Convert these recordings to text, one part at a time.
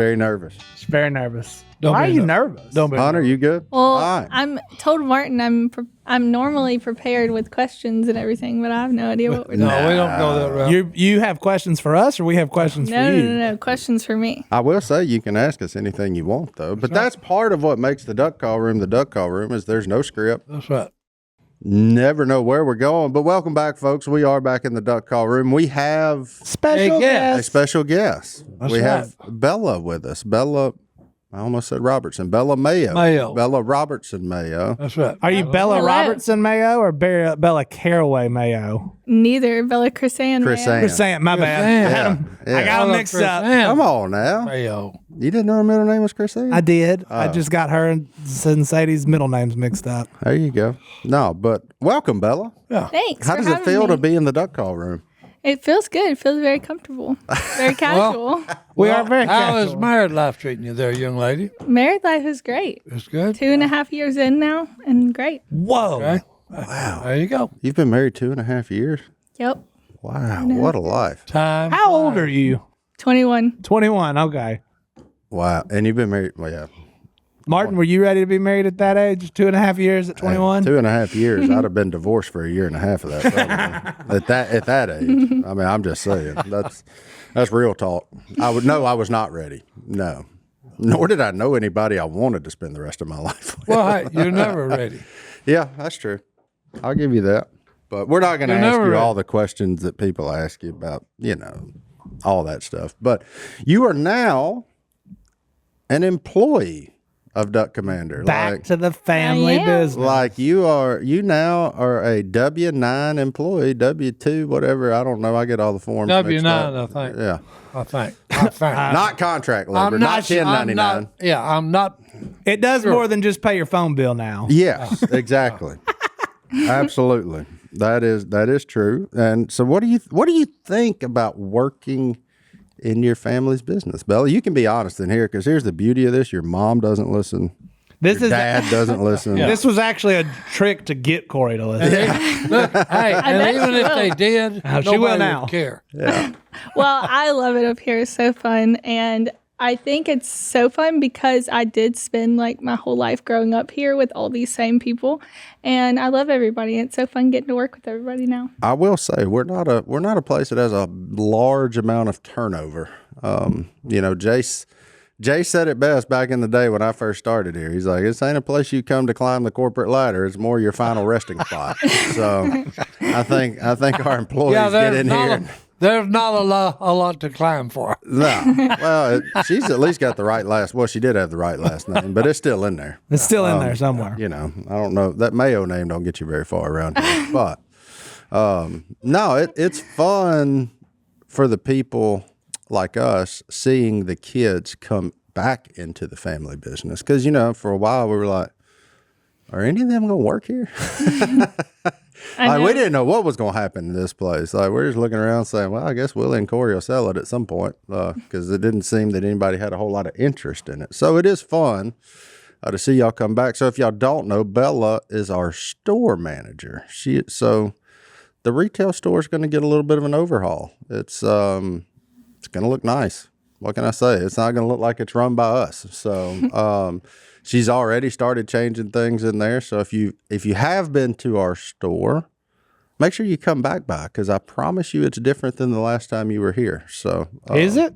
very nervous. She's very nervous. Why are you nervous? Don't be Hunter, you good? Well, All right. I'm told Martin I'm normally prepared with questions and everything, but I have no idea what we're doing. No, we don't go that route. You have questions for us, or we have questions for you? No. Questions for me. I will say you can ask us anything you want, though. But that's part of what makes the duck call room is there's no script. That's right. Never know where we're going. But welcome back, folks. We are back in the duck call room. We have Special a guest. special guest. That's we right. have Bella with us. I almost said Robertson. Bella Mayo. Bella Robertson Mayo. That's right. Are you Bella Hello. Robertson Mayo or Bella Caraway Mayo? Neither. Bella Chrisanne. Chrisanne, my bad. Yeah. I got them mixed up. Come on now. Mayo. You didn't know her middle name was Chrisanne? I did. I just got her and Sadie's middle names mixed up. There you go. No, but welcome, Bella. Yeah. Thanks. How for does it having feel me. to be in the duck call room? It feels good. It feels very comfortable. Very casual. We are very How is casual. married life treating you there, young lady? Married life is great. It's good? 2.5 years in now, and great. Whoa. Okay. Wow. There you go. You've been married 2.5 years? Yep. Wow, what a life. Time. How old are you? 21. 21. Okay. Wow. And you've been married, well, yeah. Martin, were you ready to be married at that age? 2.5 years at 21? 2.5 years. I'd have been divorced for 1.5 years of that. Probably. at that age. I mean, I'm just saying. That's real talk. I was not ready. No. Nor did I know anybody I wanted to spend the rest of my life with. Well, hey, you're never ready. Yeah, that's true. I'll give you that. But we're not going to You're ask never you ready. all the questions that people ask you about, all that stuff. But you are now an employee of Duck Commander. Back to the family I am. business. Like you now are a W-9 employee, W-2, whatever. I don't know. I get all the forms mixed W-9, up. I think. Yeah. I think. Not contract labor, I'm not not. I'm 1099. not. Yeah, I'm not. It does more than just pay your phone bill now. Yes, exactly. Absolutely. That is true. And so what do you think about working in your family's business, Bella? You can be honest in here, because here's the beauty of this: your mom doesn't listen. This Your is dad doesn't listen. This was actually a trick to get Korie to listen. Look, hey, and bet even she if will. they did, She will nobody now. would care. Well, I love it up here. It's so fun. And I think it's so fun because I did spend like my whole life growing up here with all these same people. And I love everybody. It's so fun getting to work with everybody now. I will say we're not a place that has a large amount of turnover. Jay said it best back in the day when I first started here. He's like, "This ain't a place you come to climb the corporate ladder. It's more your final resting spot." So I think our employees Yeah, get in here. there's not a lot to climb for. No, well, she's at least got the right last. Well, she did have the right last name, but it's still in there. It's still in there somewhere. I don't know, that Mayo name don't get you very far around here. But no, it's fun for the people like us seeing the kids come back into the family business, because for a while we were like, are any of them gonna work here? We didn't know what was gonna happen in this place. Like, we're just looking around saying, well, I guess Willie and Korie will sell it at some point, because it didn't seem that anybody had a whole lot of interest in it. So it is fun to see y'all come back. So if y'all don't know, Bella is our store manager. So the retail store is going to get a little bit of an overhaul. It's going to look nice. What can I say? It's not going to look like it's run by us. So she's already started changing things in there. So if you have been to our store, make sure you come back by, because I promise you it's different than the last time you were here. So Is it?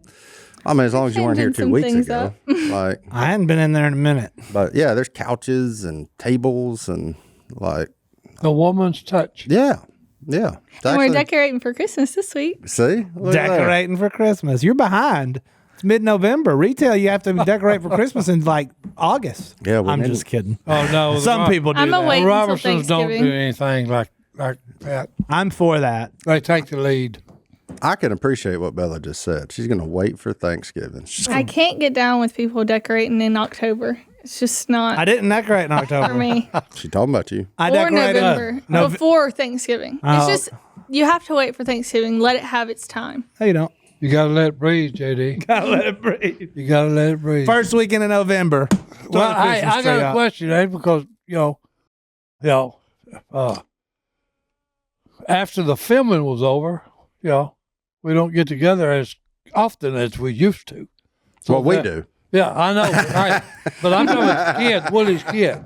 I mean, as long as you weren't here Changing 2 weeks some ago. things Like, I hadn't been in there in a minute. but yeah, there's couches and tables and like, The woman's touch. yeah. Yeah. It's And we're actually- decorating for Christmas this week. See? Look at that. Decorating for Christmas. You're behind. It's mid-November. Retail, you have to decorate for Christmas in like August. Yeah, we I'm need just kidding. Oh no, Some people do I'm that. away. The Wait until Robertsons don't do Thanksgiving. anything like that. I'm for that. They take the lead. I can appreciate what Bella just said. She's going to wait for Thanksgiving. I can't get down with people decorating in October. It's just not I didn't decorate in October. for me. She's talking about you. I Or decorated November, before Thanksgiving. It's just, you have to wait for Thanksgiving. Let it have its time. No, you don't. You gotta let it breathe, JD. Gotta let it breathe. You gotta let it breathe. First weekend in November. well, Throw the hey, Christmas I tree got a up. question, because after the filming was over, we don't get together as often as we used to. Well, we do. Yeah, I know. Right. But I'm talking about the kid, Willie's kid.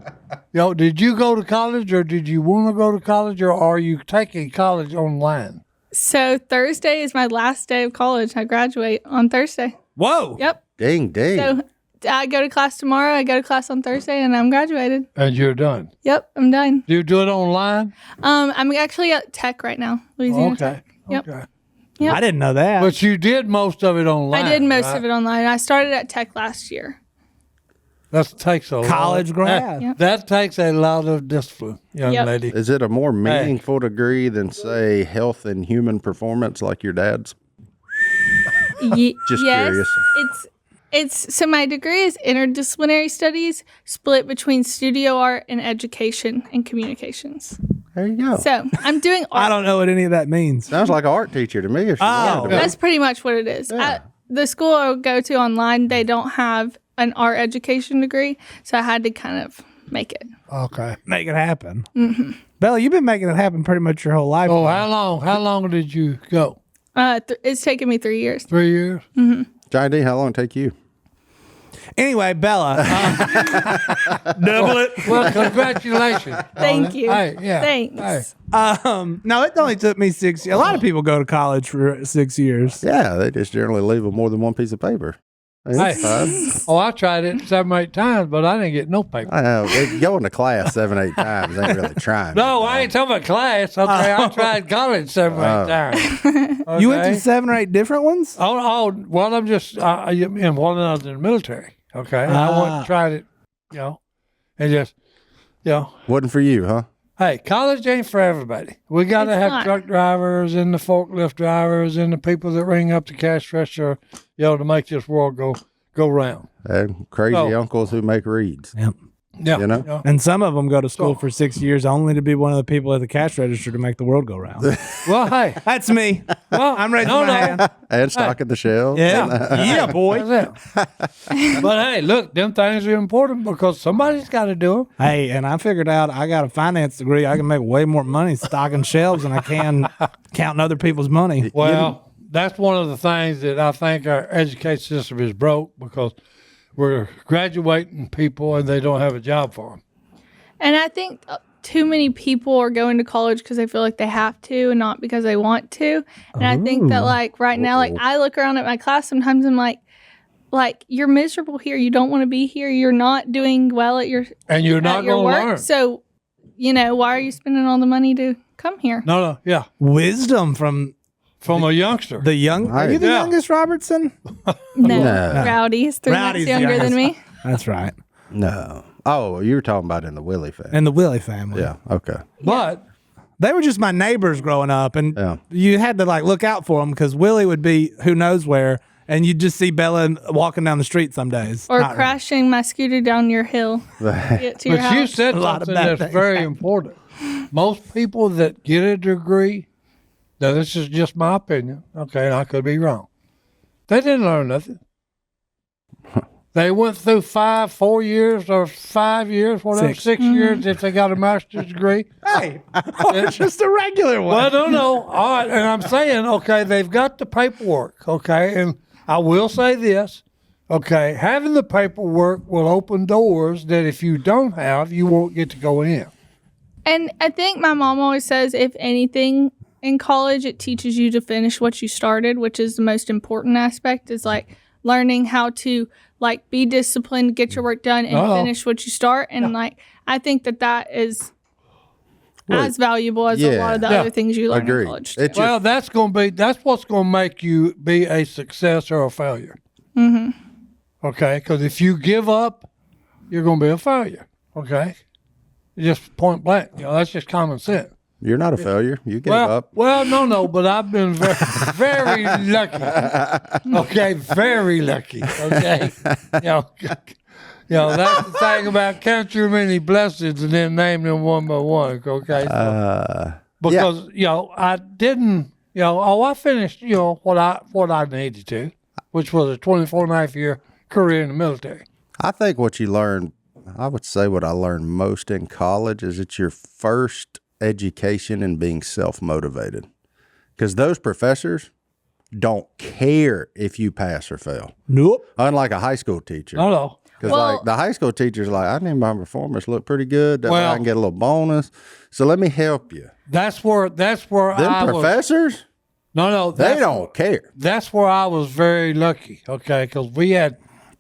Did you go to college or did you want to go to college or are you taking college online? So Thursday is my last day of college. I graduate on Thursday. Whoa. Yep. Ding. So I go to class tomorrow. I go to class on Thursday, and I'm graduated. And you're done. Yep, I'm done. Do you do it online? I'm actually at Tech right now, Louisiana Okay. Tech. Yep. Okay. Yep. I didn't know that. But you did most of it online. I did most right? of it online. I started at Tech last year. That takes a College lot. grad. Yep. That takes a lot of discipline, young Yep. lady. Is it a more meaningful degree than, say, health and human performance like your dad's? Just yes, curious. It's so my degree is interdisciplinary studies, split between studio art and education and communications. There you go. So I'm doing art. I don't know what any of that means. Sounds like an art teacher to me. If she wanted to be. That's pretty much what it is. Yeah. At the school I go to online, they don't have an art education degree, so I had to kind of make it. Okay. Make it happen. Mm-hmm. Bella, you've been making it happen pretty much your whole life. Oh, how long? How long did you go? It's taken me 3 years. 3 years? Johnny D, how long did it take you? Anyway, Bella. Double it. Well, congratulations. Thank you. Hey, yeah. Thanks. Hey. No, it only took me 6 years. A lot of people go to college for 6 years. Yeah, they just generally leave with more than one piece of paper. That's Hey. fine. Oh, I tried it 7 or 8 times, but I didn't get no paper. I know. Going to class 7, 8 times ain't really trying. No, I ain't talking about class. Okay, I tried college 7 or 8 times. You went Okay? to 7 or 8 different ones? Oh, well, I'm just, and one I was in the military. Okay. I went and tried it, and just, Wasn't for you, huh? hey, college ain't for everybody. We got to It's have not. truck drivers and the forklift drivers and the people that ring up the cash register, to make this world go round. And crazy Oh. uncles who make reeds. Yep. Yeah. You know? And some of them go to school for 6 years only to be one of the people at the cash register to make the world go round. Well, hey. That's me. Well, I'm raising no, my hand. And stocking the shelves. Yeah. Yeah, boy. That's it. But hey, look, them things are important because somebody's got to do them. Hey, and I figured out I got a finance degree. I can make way more money stocking shelves than I can counting other people's money. Well, that's one of the things that I think our education system is broke because we're graduating people and they don't have a job for them. And I think too many people are going to college because they feel like they have to and not because they want to. And I think that like right now, like I look around at my class sometimes I'm like you're miserable here. You don't want to be here. You're not doing well at your And you're not at your going to work. learn. So, why are you spending all the money to come here? No, yeah. Wisdom from From a youngster. the young. Are you the Yeah. youngest Robertson? No, No. Rowdy is 3 Rowdy's months younger than me. That's right. No. Oh, you were talking about in the Willie family. And the Willie family. Yeah. Okay. But They were just my neighbors growing up, and Yeah. you had to like look out for them because Willie would be who knows where, and you'd just see Bella walking down the street some days. Or Not- crashing my scooter down your hill to get to your But you house. said A lot of something bad that's things very happen. important. Most people that get a degree, now this is just my opinion, okay, and I could be wrong. They didn't learn nothing. They went through 4 years or 5 years, whatever, 6 years if they got a master's degree. Hey, it's just a regular one. Well, no. All right, and I'm saying, okay, they've got the paperwork, okay, and I will say this, okay, having the paperwork will open doors that if you don't have, you won't get to go in. And I think my mom always says, if anything in college, it teaches you to finish what you started, which is the most important aspect, is like learning how to like be disciplined, get your work done, and finish what you start. And like, I think that is as valuable as a lot of the Yeah. other things you learn Agreed. in college. Too. It's your Well, that's what's going to make you be a success or a failure. Mm-hmm. Okay, because if you give up, you're going to be a failure. Okay, just point blank. That's just common sense. You're not a failure. You gave Well, up. no, but I've been very, very lucky. Okay, very lucky. Okay, that's the thing about count your many blessings and then name them one by one. Okay, because I didn't. I finished. What I needed to, which was a 24.5-year career in the military. I think what you learn, I would say what I learned most in college is it's your first education in being self-motivated. Because those professors, don't care if you pass or fail. Nope. Unlike a high school teacher. No. Because Well- like the high school teacher's like, I need my performance look pretty good. That way Well- I can get a little bonus. So let me help you. That's where Them I was. professors, No, they don't care. That's where I was very lucky. Okay, because we had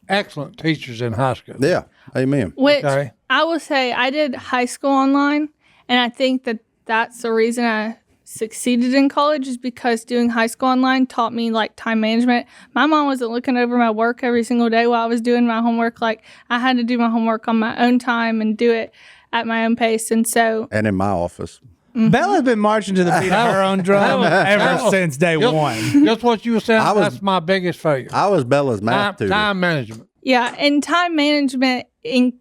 excellent teachers in high school. Yeah. Amen. Which Okay. I will say, I did high school online, and I think that that's the reason I succeeded in college is because doing high school online taught me like time management. My mom wasn't looking over my work every single day while I was doing my homework. Like I had to do my homework on my own time and do it at my own pace. And so And in my office. Bella's been marching to the beat of her own drum ever since day one. Just what you were saying. That's my biggest failure. I was Bella's math tutor. Time management. yeah, and time management in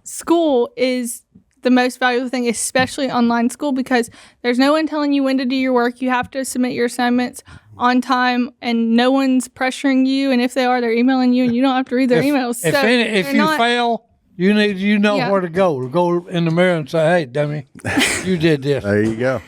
school is the most valuable thing, especially online school, because there's no one telling you when to do your work. You have to submit your assignments on time, and no one's pressuring you. And if they are, they're emailing you, and you don't have to read their emails. If they're you not- fail, you know Yeah. where to go. Go in the mirror and say, "Hey, dummy, you did this." There you go.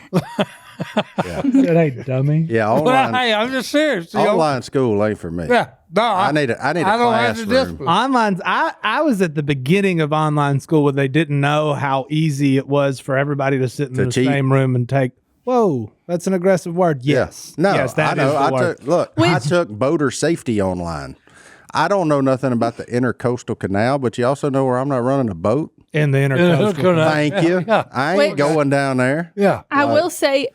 That ain't dummy. Yeah, Well, online, hey, I'm just serious. You know? online school ain't for me. Yeah, no, I need a I don't have the classroom. discipline. Online, I was at the beginning of online school where they didn't know how easy it was for everybody to sit in the cheat. same room and take. Whoa, that's an aggressive word. Yes, No, yes, that I know. is the I word. I took boater safety online. I don't know nothing about the intercoastal canal, but you also know where I'm not running a boat. In the intercoastal. Thank you. Yeah. I ain't Wait. going down there. Yeah, I will say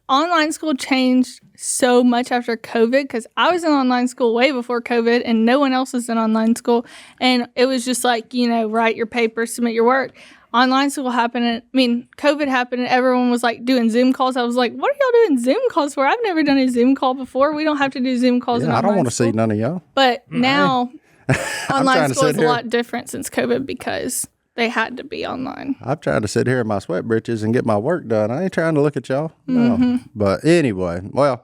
online school changed so much after COVID, because I was in online school way before COVID and no one else was in online school. And it was just like, write your paper, submit your work. Online school happened. COVID happened and everyone was like doing Zoom calls. I was like, what are y'all doing Zoom calls for? I've never done a Zoom call before. We don't have to do Zoom calls in Yeah, I don't online want to see school. none of y'all. But now online trying to school is sit a here. lot different since COVID because they had to be online. I'm trying to sit here in my sweat britches and get my work done. I ain't trying to look at y'all. No. But anyway, well,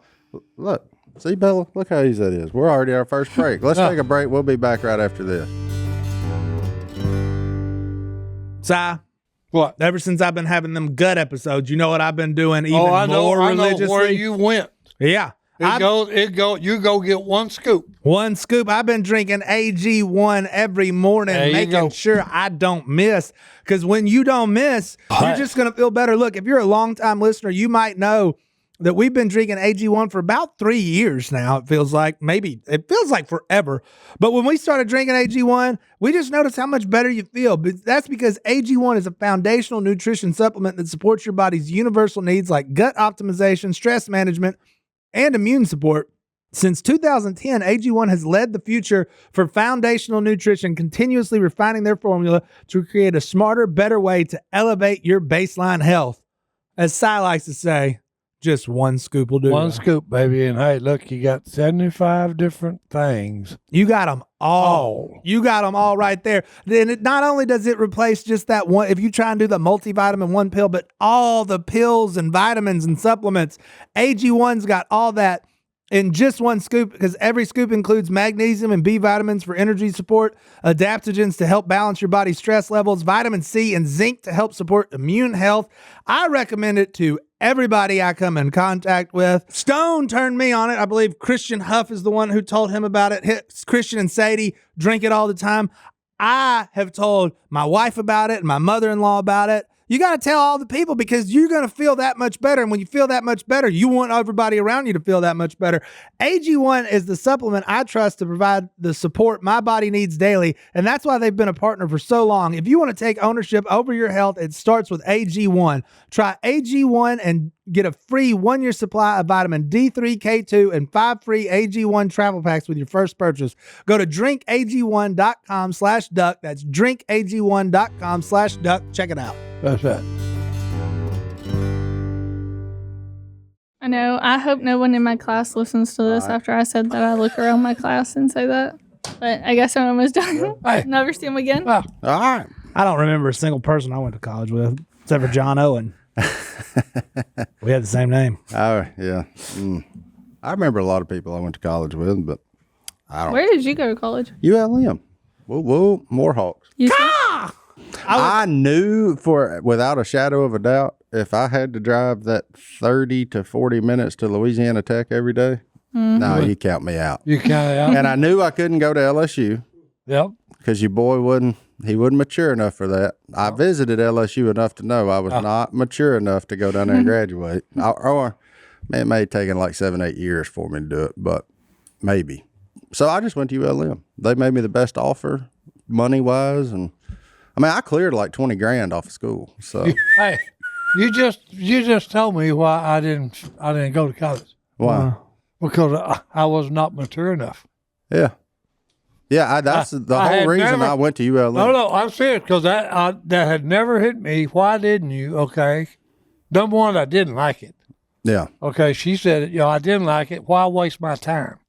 look. See, Bella, look how easy that is. We're already at our first break. Let's take a break. We'll be back right after this. Si, what? ever since I've been having them gut episodes, you know what I've been doing even I know more where religiously? you went. Yeah. You go get one scoop. One scoop. I've been drinking AG1 every morning, There you making go. sure I don't miss. Because when you don't miss, you're just going to feel better. Look, if you're a longtime listener, you might know that we've been drinking AG1 for about 3 years now. It feels like it feels like forever. But when we started drinking AG1, we just noticed how much better you feel. But that's because AG1 is a foundational nutrition supplement that supports your body's universal needs like gut optimization, stress management, and immune support. Since 2010, AG1 has led the future for foundational nutrition, continuously refining their formula to create a smarter, better way to elevate your baseline health. As Si likes to say, just one scoop will do. One scoop, baby. And hey, look, you got 75 different things. You got them all. You got them all right there. Then not only does it replace just that one, if you try and do the multivitamin one pill, but all the pills and vitamins and supplements, AG1's got all that in just one scoop, because every scoop includes magnesium and B vitamins for energy support, adaptogens to help balance your body's stress levels, vitamin C and zinc to help support immune health. I recommend it to everybody I come in contact with. Stone turned me on it. I believe Christian Huff is the one who told him about it. Christian and Sadie drink it all the time. I have told my wife about it and my mother-in-law about it. You got to tell all the people, because you're going to feel that much better. And when you feel that much better, you want everybody around you to feel that much better. AG1 is the supplement I trust to provide the support my body needs daily. And that's why they've been a partner for so long. If you want to take ownership over your health, it starts with AG1. Try AG1 and get a free 1-year supply of vitamin D3, K2, and 5 free AG1 travel packs with your first purchase. Go to drinkag1.com/duck. That's drinkag1.com/duck. Check it out. That's right. I know. I hope no one in my class listens to this after I said that I look around my class and say that. But I guess I'm almost done. Hey. Never see him again. Well, All right. I don't remember a single person I went to college with, except for John Owen. We had the same name. Oh, yeah. I remember a lot of people I went to college with, but I don't. Where did you go to college? ULM. Whoa, Moorhawks. You I knew without a shadow of a doubt, if I had to drive that 30 to 40 minutes to Louisiana Tech every day, No, you count me out. You count it out. And I knew I couldn't go to LSU Yep. because your boy wasn't mature enough for that. I visited LSU enough to know I was not mature enough to go down there and graduate. Or it may have taken like 7-8 years for me to do it, but maybe. So I just went to ULM. They made me the best offer, money wise, and I mean I cleared like $20,000 off of school. So Hey, you just told me why I didn't go to college. why? Because I was not mature enough. Yeah. Yeah, that's the I whole had reason never- I went to ULM. No, I'm serious because that had never hit me. Why didn't you? Okay. Number one, I didn't like it. Yeah. Okay. She said, I didn't like it. Why waste my time?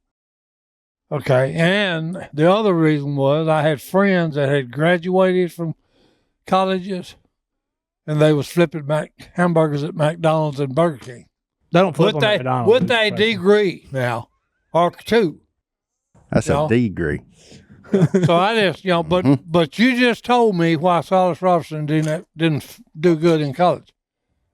Okay. And the other reason was I had friends that had graduated from colleges and they was flipping hamburgers at McDonald's and Burger King. They don't flip them at McDonald's. With a degree now or two. That's No. a degree. So I just, but you just told me why Silas Robertson didn't do good in college.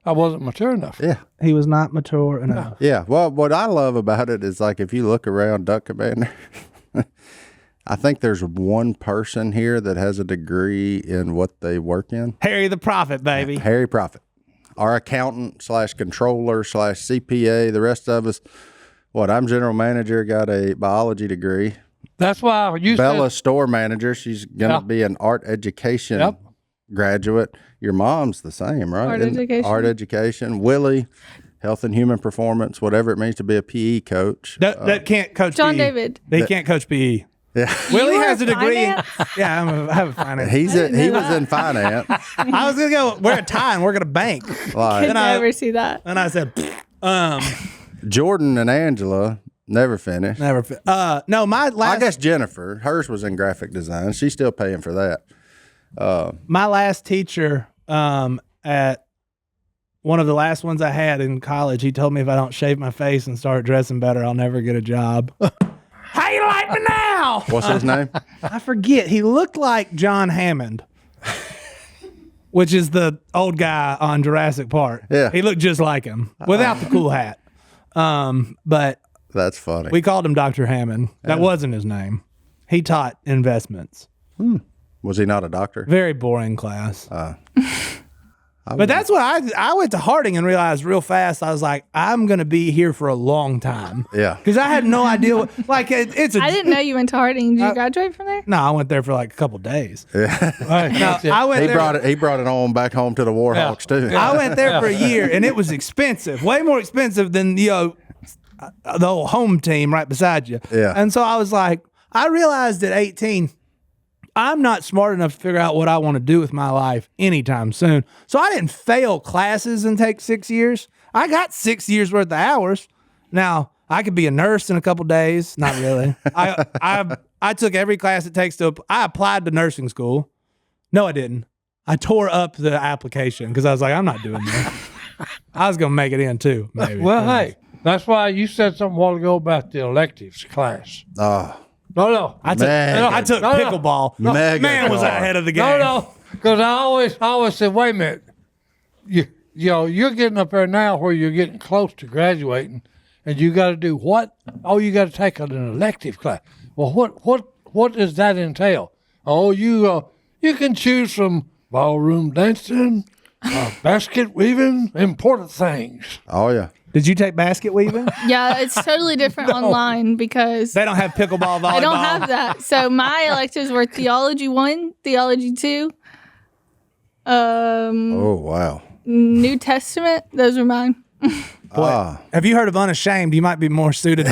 I wasn't mature enough. Yeah. He was not mature enough. Yeah. Well, what I love about it is like if you look around Duck Commander, I think there's one person here that has a degree in what they work in. Harry the Prophet, baby. Harry Prophet. Our accountant / controller / CPA. The rest of us, I'm general manager, got a biology degree. That's why you Bella's said, store manager. She's going to Yeah. be an art education Yep. graduate. Your mom's the same, right? Art education. Art education. Willie, health and human performance, whatever it means to be a PE coach. That can't coach John PE. David. He can't coach PE. Yeah. Willie You were has a degree. finance? I have a finance. He was in finance. I was gonna go wear a tie and work at a bank. Like Could never see that. And I said, Jordan and Angela never finished. never. No, my I last guess Jennifer, hers was in graphic design. She's still paying for that. my last teacher at one of the last ones I had in college, he told me if I don't shave my face and start dressing better, I'll never get a job. How you like me now? What's his name? I forget. He looked like John Hammond, which is the old guy on Jurassic Park. Yeah. He looked just like him without the cool hat. But That's funny. we called him Dr. Hammond. That wasn't his name. He taught investments. Was he not a doctor? Very boring class. But that's what I went to Harding and realized real fast. I was like, I'm going to be here for a long time. Yeah. Because I had no idea what, it's a. I didn't know you went to Harding. Did you graduate from there? No, I went there for like a couple days. Right, No, that's it. I went He there. brought it on back home to the Warhawks too. I went there for a year, and it was expensive, way more expensive than the whole home team right beside you. Yeah. And so I was like, I realized at 18, I'm not smart enough to figure out what I want to do with my life anytime soon. So I didn't fail classes and take 6 years. I got 6 years worth of hours. Now I could be a nurse in a couple days. Not really. I took every class it takes to. I applied to nursing school. No, I didn't. I tore up the application because I was like, I'm not doing that. I was gonna make it in too. Maybe. Well, hey, that's why you said something a while ago about the electives class. Oh, No. I took No. pickleball. Mega Man was hard. ahead of the game. No, because I always said, wait a minute, you're getting up there now where you're getting close to graduating, and you got to do what? Oh, you got to take an elective class. Well, what does that entail? Oh, you can choose from ballroom dancing, basket weaving, important things. oh yeah. Did you take basket weaving? Yeah, it's totally different online because They don't have pickleball, volleyball. I don't have that. So my electives were theology 1, theology 2, Oh wow. New Testament. Those were mine. Ah, Have you heard of Unashamed? You might be more suited.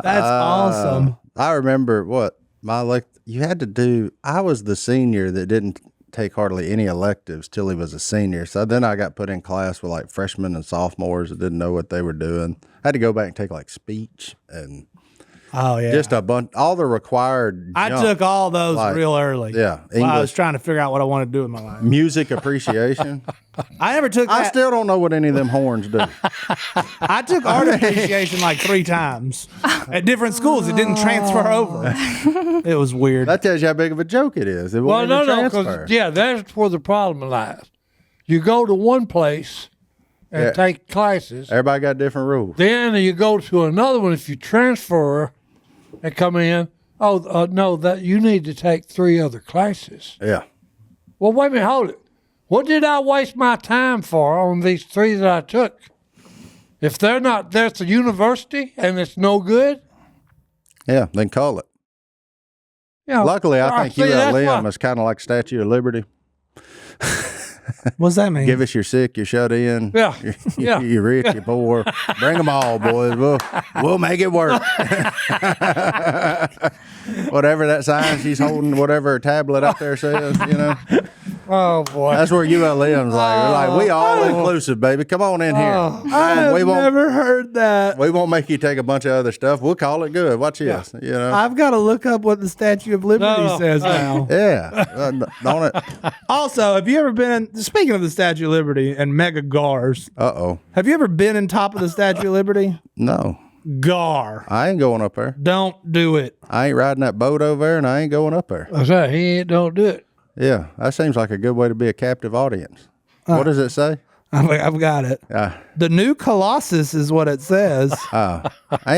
That's awesome. I remember you had to do. I was the senior that didn't take hardly any electives till he was a senior. So then I got put in class with like freshmen and sophomores that didn't know what they were doing. I had to go back and take like speech and Oh yeah. just a bunch, all the required. I junk. took all those Like, real early. yeah, While I was English. trying to figure out what I wanted to do with my life. Music appreciation. I never took I that. still don't know what any of them horns do. I took art appreciation like 3 times at different schools. It didn't transfer over. It was weird. That tells you how big of a joke it is. It Well, won't even no, transfer. because that's where the problem lies. You go to one place, and take classes. Everybody got different rules. Then you go to another one. If you transfer and come in, no, that you need to take 3 other classes. Yeah. Well, wait a minute, hold it. What did I waste my time for on these 3 that I took? If they're not, there's a university and it's no good. Yeah, then call it. You know, Luckily, I think that's ULM why- is kind of like Statue of Liberty. What's that mean? Give us your sick, your shut in. Yeah, You're, yeah. you're rich, you're poor. Bring them all, boys. We'll make it work. Whatever that sign she's holding, whatever tablet out there says, you know. Oh boy. That's where ULM's like. We're like, we all inclusive, baby. Come on in here. I have we won't. never heard that. We won't make you take a bunch of other stuff. We'll call it good. Watch this. You know. I've got to look up what the Statue of Liberty No. says now. Yeah. Don't it? Also, have you ever been speaking of the Statue of Liberty and mega gars? Uh-oh. Have you ever been in top of the Statue of Liberty? No. Gar. I ain't going up there. Don't do it. I ain't riding that boat over there, and I ain't going up there. I said, don't do it. Yeah. That seems like a good way to be a captive audience. What does it say? I've got it. The new Colossus is what it says. Ain't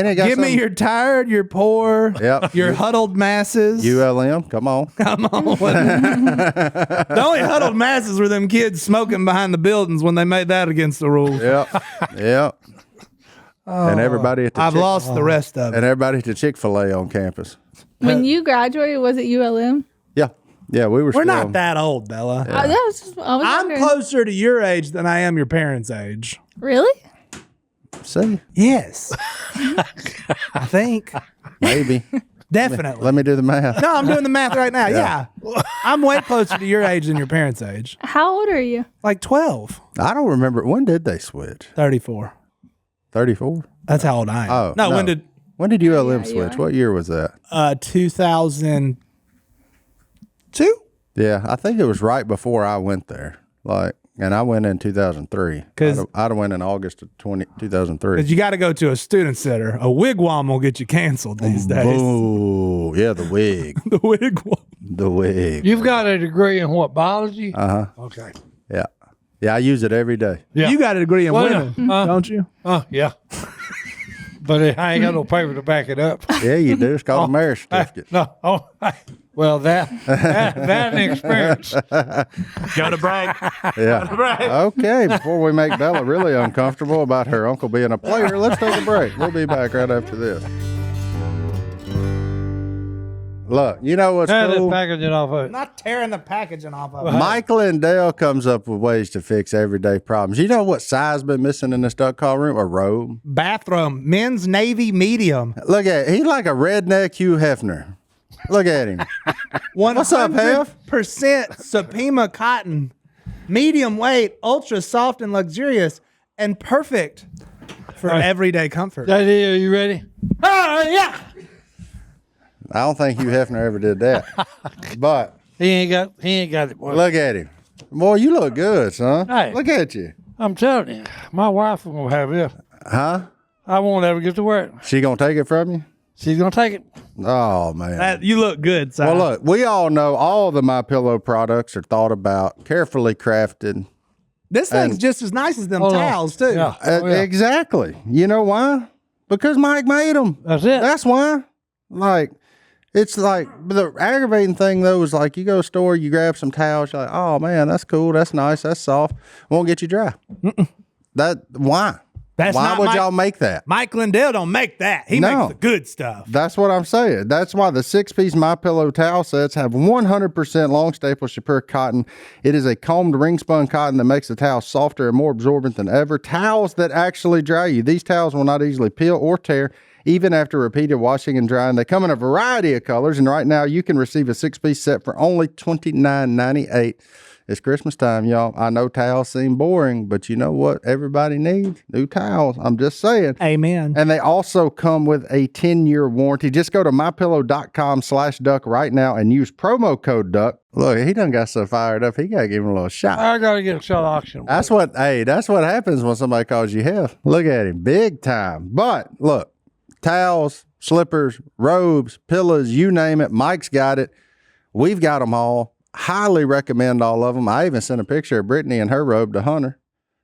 it got Give me something- your tired, your poor, Yep. your huddled masses. ULM? Come on. Come on. The only huddled masses were them kids smoking behind the buildings when they made that against the rules. Yep. Yep. And everybody at the I've lost the rest of it. and everybody at the Chick-fil-A on campus. When you graduated, was it ULM? Yeah. Yeah, we were We're still, not that old, Bella. I was I'm wondering. closer to your age than I am your parents' age. Really? See? Yes. I think. Maybe. Definitely. Let me do the math. No, I'm doing the math right now. Yeah. I'm way closer to your age than your parents' age. How old are you? Like 12, I don't remember. When did they switch? 34. 34? That's how old I am. Oh. no, when did When did ULM you switch? are. What year was that? 2002? Yeah, I think it was right before I went there. And I went in 2003. 'Cause- I'd have went in August of 2003. Because you got to go to a student center. A wigwam will get you canceled these days. Oh, yeah, the wig. The wigwam. The wig. You've got a degree in what, biology? Uh-huh. Okay. Yeah. Yeah, I use it every day. Yeah. You got a degree in Well, women, don't you? Yeah. But I ain't got no paper to back it up. Yeah, you do. It's called a marriage certificate. No. Well, that an experience. Got a break. Yeah. Okay, before we make Bella really uncomfortable about her uncle being a player, let's take a break. We'll be back right after this. Look, you know what's Tear the cool? packaging off of it. Not tearing the packaging off of it. Michael and Dale comes up with ways to fix everyday problems. You know what size been missing in this duck call room? A robe. Bathroom, men's navy medium. Look at he's like a redneck Hugh Hefner. Look at him. What's up, Hef? 100% Supima cotton, medium weight, ultra soft and luxurious, and perfect for everyday comfort. Daddy, are you ready? Yeah. I don't think Hugh Hefner ever did that. But He ain't got it, boy. look at him. Boy, you look good, son. Hey. Look at you. I'm telling you, my wife will gonna have this. Huh? I won't ever get to wear it. She gonna take it from you? She's gonna take it. Oh man. You look good, Si. Well, look, we all know all the MyPillow products are thought about, carefully crafted. This thing's and- just as nice as them Hold on. towels, too. Yeah. Oh, yeah. Exactly. You know why? Because Mike made them. That's it. That's why. Like, it's like the aggravating thing though is like you go to a store, you grab some towels, you're like, oh man, that's cool, that's nice, that's soft. Won't get you dry. Why? That's why not would Mike- y'all make that? Mike Lindell don't make that. He No. makes the good stuff. That's what I'm saying. That's why the 6-piece MyPillow towel sets have 100% long staple Shapir cotton. It is a combed ring spun cotton that makes the towel softer and more absorbent than ever. Towels that actually dry you. These towels will not easily peel or tear, even after repeated washing and drying. They come in a variety of colors, and right now you can receive a 6-piece set for only $29.98. It's Christmas time, y'all. I know towels seem boring, but you know what everybody needs? New towels. I'm just saying. Amen. And they also come with a 10-year warranty. Just go to mypillow.com/duck right now and use promo code duck. Look, he done got so fired up. He got to give him a little shot. I gotta get a shot auction. That's what happens when somebody calls you hell. Look at him. Big time. But look, towels, slippers, robes, pillows, you name it. Mike's got it. We've got them all. Highly recommend all of them. I even sent a picture of Brittany and her robe to Hunter.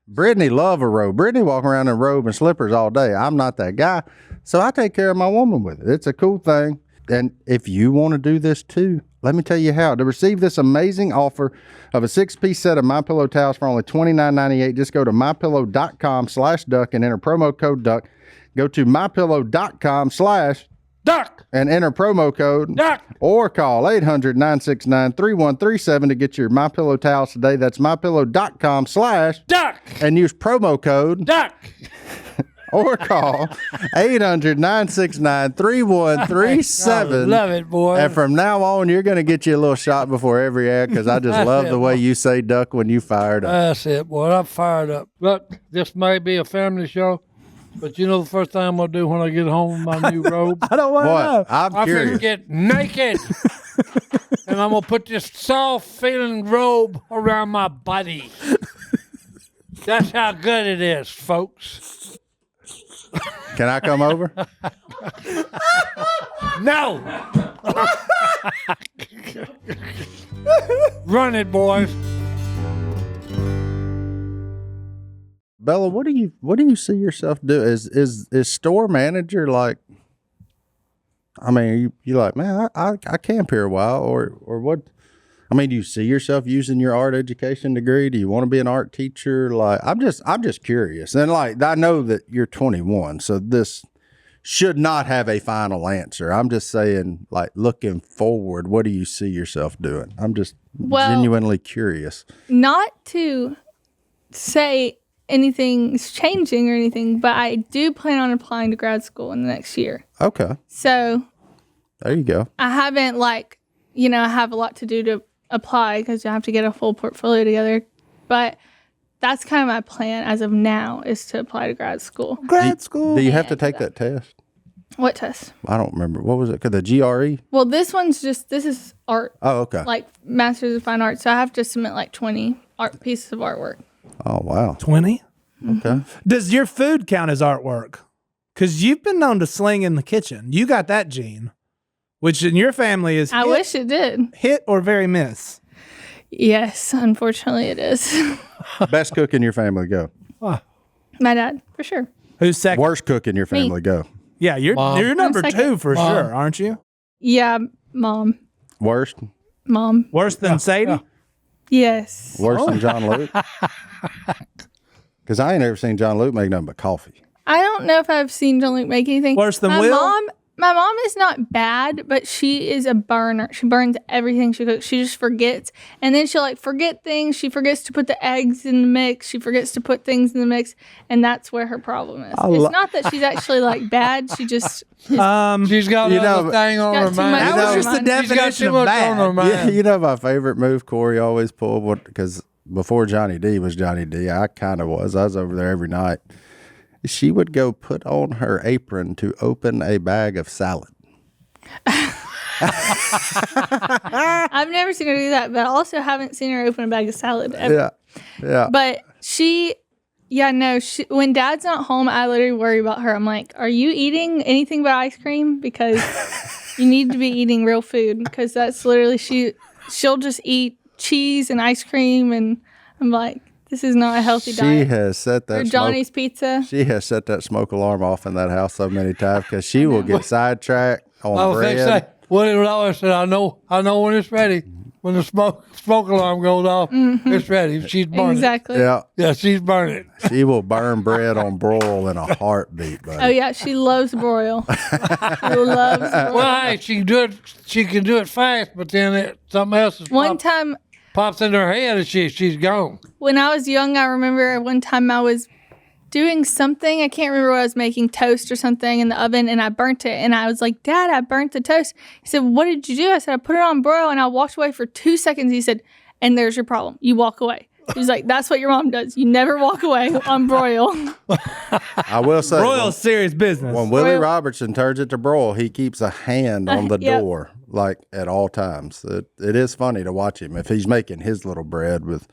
Brittany love a robe. Brittany walking around in a robe and slippers all day. I'm not that guy. So I take care of my woman with it. It's a cool thing. And if you want to do this too, let me tell you how. To receive this amazing offer of a 6-piece set of MyPillow towels for only $29.98, just go to mypillow.com/duck and enter promo code duck. Go to mypillow.com/duck and enter promo code duck, or call 800-969-3137 to get your MyPillow towels today. That's mypillow.com/duck and use promo code duck. Or call 800-969-3137. Love it, boy. And from now on, you're going to get you a little shot before every ad because I just love the way you say duck when you fired up. That's it, boy. I'm fired up. Look, this may be a family show, but you know the first thing I'm going to do when I get home with my new robe? I don't want to know. I'm I'm curious. going to get naked. And I'm going to put this soft-feeling robe around my body. That's how good it is, folks. Can I come over? No. Run it, boys. Bella, what do you see yourself do? Is store manager like? I mean, you like, man, I camp here a while, or what? I mean, do you see yourself using your art education degree? Do you want to be an art teacher? Like, I'm just curious. And like, I know that you're 21, so this should not have a final answer. I'm just saying, like, looking forward, what do you see yourself doing? I'm just genuinely curious. Not to say anything's changing or anything, but I do plan on applying to grad school in the next year. Okay. So There you go. I haven't I have a lot to do to apply because you have to get a full portfolio together. But that's kind of my plan as of now is to apply to grad school. Do you have to take that test? What test? I don't remember. What was it? The GRE? Well, this is art. Oh, okay. Like Masters of Fine Arts. So I have to submit like 20 art pieces of artwork. Oh, wow. 20? Okay. Does your food count as artwork? Because you've been known to sling in the kitchen. You got that gene, which in your family is I wish it did. hit or very miss. Yes, unfortunately it is. Best cook in your family, go. My dad, for sure. Who's second? Worst cook in your family, go. Yeah, you're number second. 2 for sure, aren't you? Yeah, mom. Worst? Mom. Worse than Sadie? Yes. Worse than John Luke? Because I ain't ever seen John Luke make nothing but coffee. I don't know if I've seen John Luke make anything. Worse than my Will? My mom is not bad, but she is a burner. She burns everything she cooks. She just forgets. And then she'll forget things. She forgets to put the eggs in the mix. She forgets to put things in the mix. And that's where her problem is. It's not that she's actually bad. She just She's got another thing on her got too mind. much That was just the She's got definition too of much on her bad. mind. You know my favorite move Korie always pulled? Because before Johnny D was Johnny D, I kind of was. I was over there every night. She would go put on her apron to open a bag of salad. I've never seen her do that, but I also haven't seen her open a bag of salad ever. Yeah. But when Dad's not home, I literally worry about her. I'm like, are you eating anything but ice cream? Because you need to be eating real food. Because that's literally she'll just eat cheese and ice cream, and I'm like, this is not a healthy diet. She has set that Or Johnny's Pizza. She has set that smoke alarm off in that house so many times because she will get sidetracked on I was bread. say, Willie would always say, I know when it's ready. When the smoke alarm goes off, it's ready. She's burning. Exactly. Yeah, she's burning. she will burn bread on broil in a heartbeat, buddy. Oh yeah, she loves broil. She loves broil. Well, hey, she can do it. She can do it fast, but then something else One time pops in her head, and she's gone. when I was young, I remember one time I was doing something. I can't remember what I was making, toast or something in the oven, and I burnt it. And I was like, Dad, I burnt the toast. He said, what did you do? I said, I put it on broil, and I walked away for 2 seconds. He said, and there's your problem. You walk away. He was like, that's what your mom does. You never walk away on broil. I will say, Royal serious business. when Willie Broil. Robertson turns it to broil, he keeps a hand on the Yep. door, like at all times. It is funny to watch him if he's making his little bread with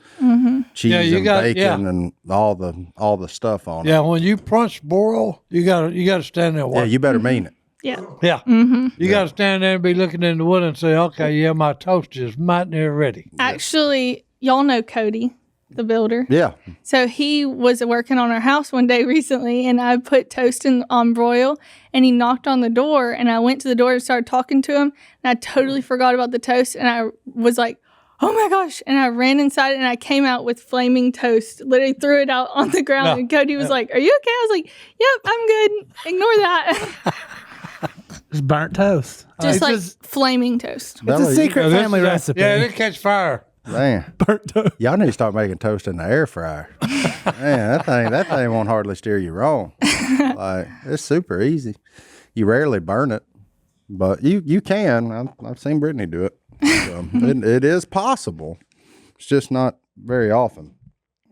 cheese and bacon and all the stuff on it. Yeah, when you punch broil, you gotta stand there. Yeah, Watch. you better mean it. Yeah. Yeah. You gotta stand there and be looking in the wood and say, okay, yeah, my toast is mighty near ready. Actually, y'all know Cody. the builder. Yeah. So he was working on our house one day recently, and I put toast on broil, and he knocked on the door, and I went to the door and started talking to him, and I totally forgot about the toast, and I was like, oh my gosh, and I ran inside, and I came out with flaming toast, literally threw it out on the ground, and Cody was like, are you okay? I was like, yep, I'm good. Ignore that. Just burnt toast. Just flaming toast. It's a secret family recipe. Yeah, it catch fire. Man, Burnt toast. y'all need to start making toast in the air fryer. Man, that thing won't hardly steer you wrong. Like, it's super easy. You rarely burn it, but you can. I've seen Brittany do it. So it is possible. It's just not very often.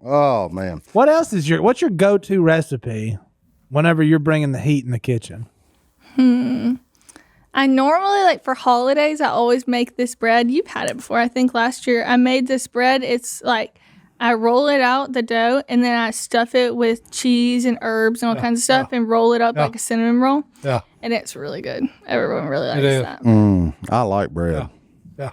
Oh man, What else is what's your go-to recipe whenever you're bringing the heat in the kitchen? I normally, like for holidays, I always make this bread. You've had it before. I think last year I made this bread. It's like I roll it out, the dough, and then I stuff it with cheese and herbs and all kinds of stuff and roll it up like a cinnamon roll. Yeah. And it's really good. Everyone really likes is. that. I like bread. Yeah.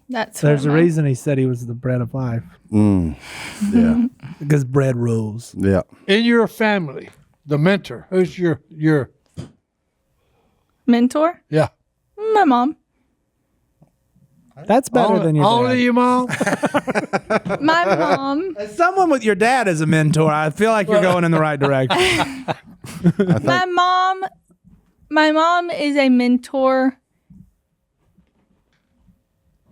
That's There's a one of reason he said he was the bread of life. Yeah, Because bread rules. yeah. In your family, the mentor, who's your mentor. yeah. My mom. That's better than your Only dad. your mom? My mom. As someone with your dad as a mentor, I feel like you're going in the right direction. My mom is a mentor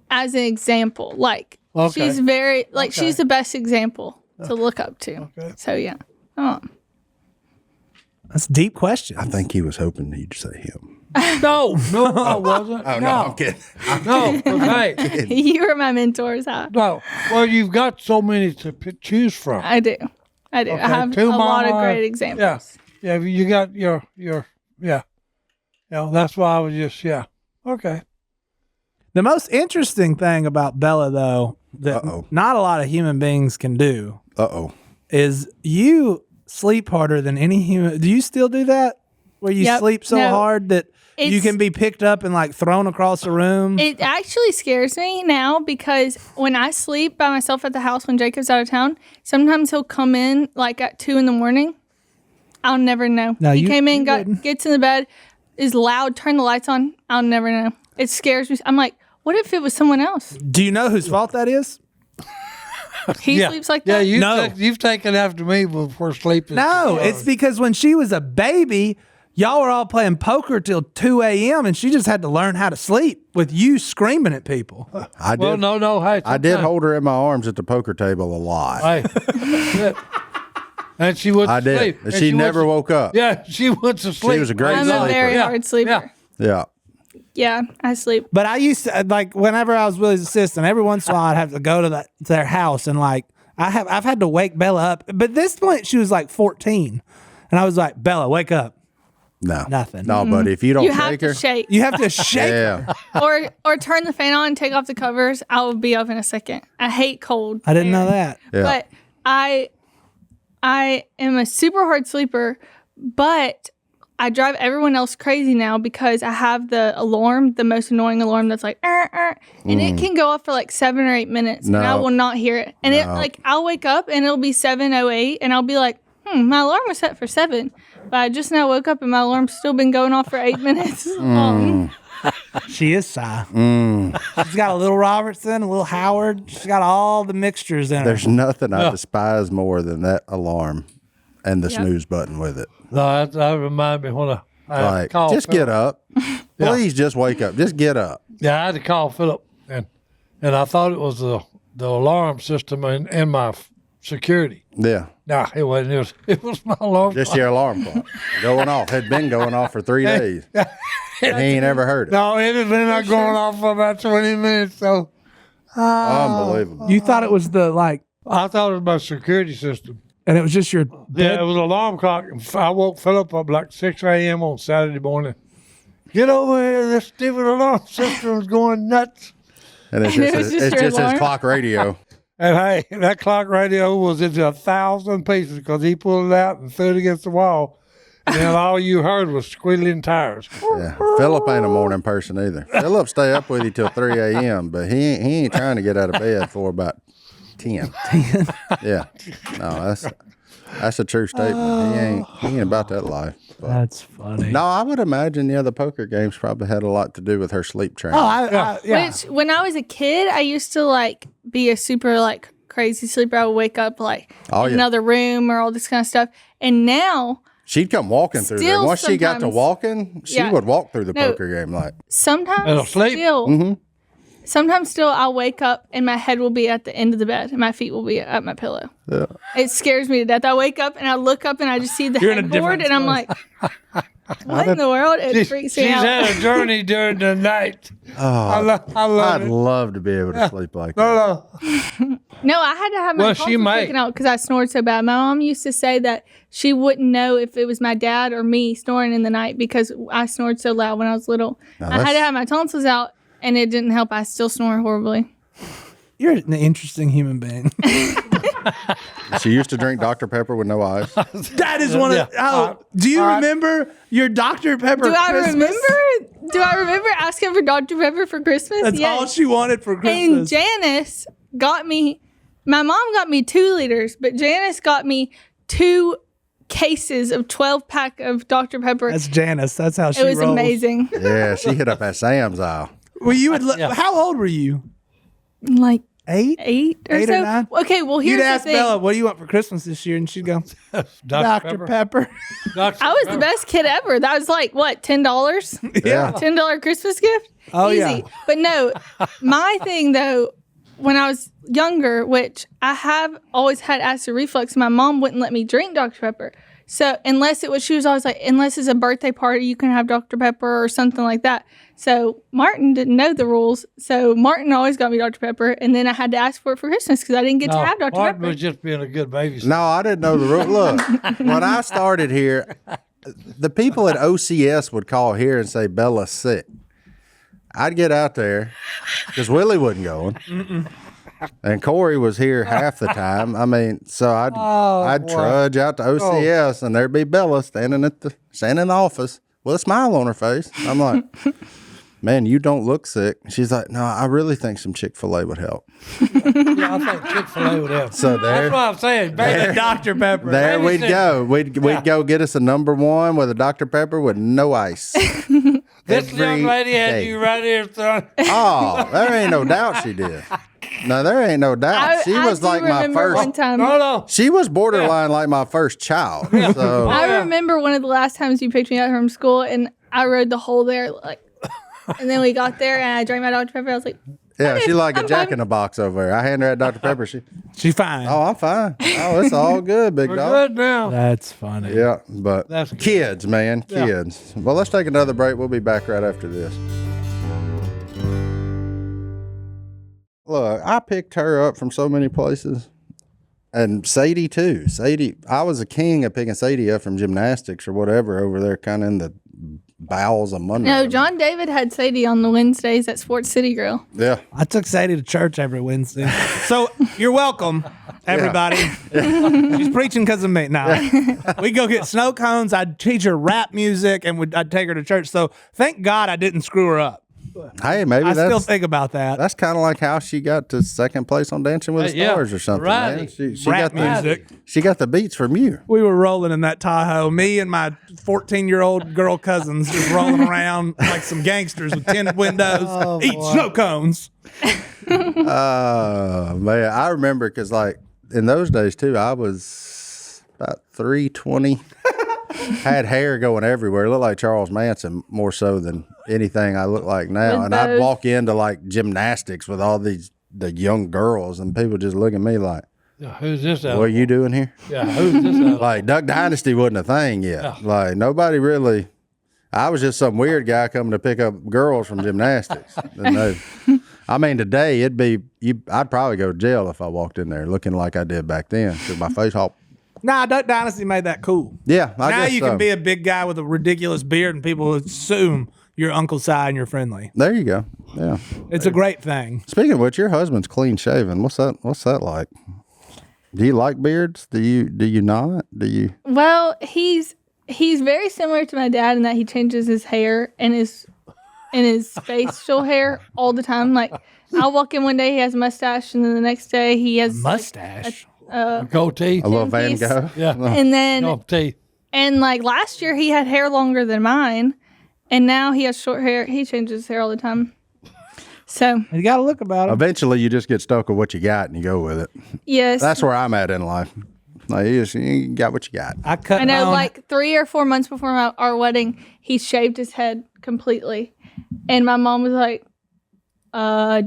as an example. Like Okay. she's very she's the best example to look up to. Okay. So yeah. My mom. That's a deep question. I think he was hoping you'd say him. No, I wasn't. Oh, no, I'm kidding. No, hey, You were my mentors, huh? no. Well, you've got so many to choose from. I do. I Okay, have two a lot of mama, great examples. Yeah, you got your yeah. That's why I was just okay. The most interesting thing about Bella, though, that Uh-oh. not a lot of human beings can do, is you sleep harder than any human. Do you still do that? Where you Yep. sleep so No. hard that you It's- can be picked up and like thrown across the room? It actually scares me now because when I sleep by myself at the house when Jacob's out of town, sometimes he'll come in like at 2 a.m. I'll never know. No, he you- came in, you wouldn't. gets in the bed, is loud, turn the lights on. I'll never know. It scares me. I'm like, what if it was someone else? Do you know whose fault that is? He sleeps like Yeah, that? you've taken after me before sleeping. No, it's because when she was a baby, y'all were all playing poker till 2 a.m. and she just had to learn how to sleep with you screaming at people. I did. Well, no. Hey, I did hold her in my arms at the poker table a lot. Hey, and she went to I did. sleep. And she never woke up. Yeah, she went to sleep. She was a great I'm sleeper. a very Yeah. hard sleeper. Yeah. Yeah. Yeah, I sleep. But I used to, like, whenever I was Willie's assistant, every once in a while I'd have to go to their house and like I've had to wake Bella up. But at this point she was like 14, and I was like, Bella, wake up. No. Nothing. No, buddy. If you don't You have shake to her. shake. You have to shake. Yeah. or turn the fan on and take off the covers. I will be up in a second. I hate cold. I didn't air. know that. Yeah. But I am a super hard sleeper, but I drive everyone else crazy now because I have the alarm, the most annoying alarm that's like, and it can go off for like 7 or 8 minutes, and I No. will not hear it. And it No. like I'll wake up and it'll be 7:08, and I'll be like, my alarm was set for 7, but I just now woke up and my alarm's still been going off for 8 minutes. She is Si. She's got a little Robertson, a little Howard. She's got all the mixtures in her. There's nothing I despise more than that alarm and the snooze button with it. No, that reminds me when I Like, called just Phillip. get up. Please just wake up. Just get up. Yeah, I had to call Phillip, and I thought it was the alarm system in my security. Yeah. No, it wasn't. It was my alarm. Just your alarm clock going off. Had been going off for 3 days. He ain't ever heard it. No, it had been not going off for about 20 minutes. So Unbelievable. You thought it was the like, I thought it was my security system. and it was just your Yeah, it was an alarm clock. I woke Phillip up like 6 a.m. on Saturday morning. Get over here. This stupid alarm system is going nuts. And it's it just, was his, just it's your just his alarm? clock radio. And hey, that clock radio was into 1,000 pieces because he pulled it out and threw it against the wall. And then all you heard was squealing tires. Yeah. Phillip ain't a morning person either. Phillip stay up with you till 3 a.m., but he ain't trying to get out of bed for about 10. Yeah. No, that's a true statement. He ain't about that life. But. That's funny. No, I would imagine, the poker games probably had a lot to do with her sleep training. Yeah. Which, when I was a kid, I used to like be a super like crazy sleeper. I would wake up like in another room or all this kind of stuff. And now she'd come walking through there. Once she got to walking, she would walk through the poker game like. Sometimes sleep? still. Mm-hmm. Sometimes still I'll wake up and my head will be at the end of the bed and my feet will be at my pillow. Yeah. It scares me to death. I wake up and I look up and I just see the headboard and I'm like, what in the world? It freaks me She's out. had a journey during the night. Oh, I love I'd it. love to be able to sleep like that. No, I had to have my tonsils taken out because I snored so bad. My mom used to say that she wouldn't know if it was my dad or me snoring in the night because I snored so loud when I was little. I had to have my tonsils out. And it didn't help. I still snore horribly. You're an interesting human being. She used to drink Dr. Pepper with no ice. That is one of do you remember your Dr. Pepper Do I Christmas? remember asking for Dr. Pepper for Christmas? That's all she wanted for And Christmas. Janice got me, my mom got me 2 liters, but Janice got me 2 cases of 12-pack of Dr. Pepper. That's Janice. That's how she It was rolls. amazing. Yeah, she hit up at Sam's aisle. Well, you would. How old were you? Like 8? 8 or 8 so. or 9? Okay, well, here's You'd the ask thing. Bella, "What do you want for Christmas this year?" And she'd go, "Dr. Pepper." I was the best kid ever. That was like, what, $10? Yeah. $10 Christmas gift? Oh, Easy. yeah. But no, my thing though, when I was younger, which I have always had acid reflux, my mom wouldn't let me drink Dr. Pepper. So she was always like, unless it's a birthday party, you can have Dr. Pepper or something like that. So Martin didn't know the rules. So Martin always got me Dr. Pepper. And then I had to ask for it for Christmas because I didn't get to have Dr. Martin Pepper. was just being a good babysitter. No, I didn't know the rule. Look, when I started here, the people at OCS would call here and say, Bella's sick. I'd get out there because Willie wasn't going. And Korie was here half the time. I mean, so I'd trudge out to OCS and there'd be Bella standing in the office with a smile on her face. I'm like, man, you don't look sick. She's like, no, I really think some Chick-fil-A would help. Yeah, I think Chick-fil-A would help. So there, That's what I'm saying. Baby. Dr. Pepper. there Baby we'd said- go. We'd go get us a number 1 with a Dr. Pepper with no ice. This young Every lady had day. you right here, son. Oh, there ain't no doubt she did. No, there ain't no doubt. She was do like my remember one first. time. No. She was borderline like my first child. So I remember one of the last times you picked me up from school, and I rode the whole there, like, and then we got there, and I drank my Dr. Pepper. I was like, yeah, she like a I'm Jack fine. in the Box over there. I hand her that Dr. Pepper. She's fine. Oh, I'm fine. Oh, it's all good, big We're dog. good now. That's funny. Yeah, but That's good. kids, man, kids. Well, let's take another break. We'll be back right after this. Look, I picked her up from so many places. And Sadie, too. Sadie, I was a king of picking Sadie up from gymnastics or whatever over there, kind of in the bowels of Monday. no, John David had Sadie on the Wednesdays at Sports City Grill. Yeah. I took Sadie to church every Wednesday. So you're welcome, everybody. She's preaching because of me. No, we go get snow cones. I'd teach her rap music, and I'd take her to church. So thank God I didn't screw her up. Hey, maybe I still that's think about that. that's kind of like how she got to second place on Dancing with the Yeah, Stars or something, right. man. She Rap got music. she got the beats from you. We were rolling in that Tahoe. Me and my 14-year-old girl cousins just rolling around like some gangsters with tinted windows, eating snow cones. Man, I remember because like in those days too, I was about 320. Had hair going everywhere. Looked like Charles Manson more so than anything I look like now. With And I'd bows. walk into like gymnastics with all the young girls, and people just look at me like, Yeah, who's this out? "What are you doing here?" Yeah, who's this out? Like Duck Dynasty wasn't a thing yet. Like nobody really. I was just some weird guy coming to pick up girls from gymnastics. I mean, today it'd be I'd probably go to jail if I walked in there looking like I did back then because my face all. Nah, Duck Dynasty made that cool. Yeah, I Now guess you so. can be a big guy with a ridiculous beard, and people assume you're Uncle Si and you're friendly. There you go. Yeah. It's a great thing. Speaking of which, your husband's clean shaven. What's that like? Do you like beards? Do you not? Do you? Well, he's very similar to my dad in that he changes his hair and in his facial hair all the time. Like, I'll walk in one day, he has a mustache, and then the next day he has Mustache. Goatee. A little Van piece. Gogh. Yeah. And then Goatee. and like last year he had hair longer than mine, and now he has short hair. He changes his hair all the time. So You got to look about it. Eventually, you just get stuck with what you got and you go with it. yes, That's where I'm at in life. Like, you got what you got. I cut I know. my own- Like 3 or 4 months before our wedding, he shaved his head completely, and my mom was like,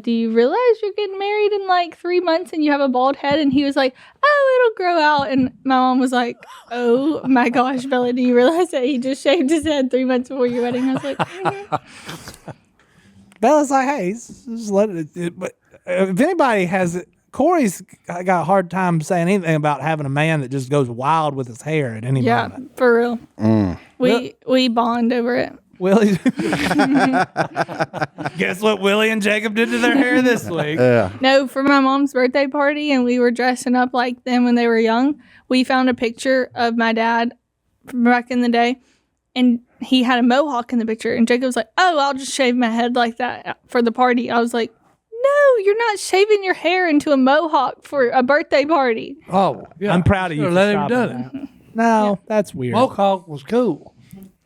do you realize you're getting married in like 3 months and you have a bald head? And he was like, oh, it'll grow out. And my mom was like, oh my gosh, Bella, do you realize that he just shaved his head 3 months before your wedding? I was like, Bella's like, hey, just let it. But if anybody has it, Corey's got a hard time saying anything about having a man that just goes wild with his hair at any yeah, moment. for real. We bond over it. Willie. Guess what Willie and Jacob did to their hair this week? Yeah. No, for my mom's birthday party, and we were dressing up like them when they were young. We found a picture of my dad from back in the day, and he had a mohawk in the picture. And Jacob was like, "Oh, I'll just shave my head like that for the party." I was like, "No, you're not shaving your hair into a mohawk for a birthday party." Oh, yeah. I'm proud of you. Should've For let him stopping done it. that. No, that's weird. Mohawk was cool.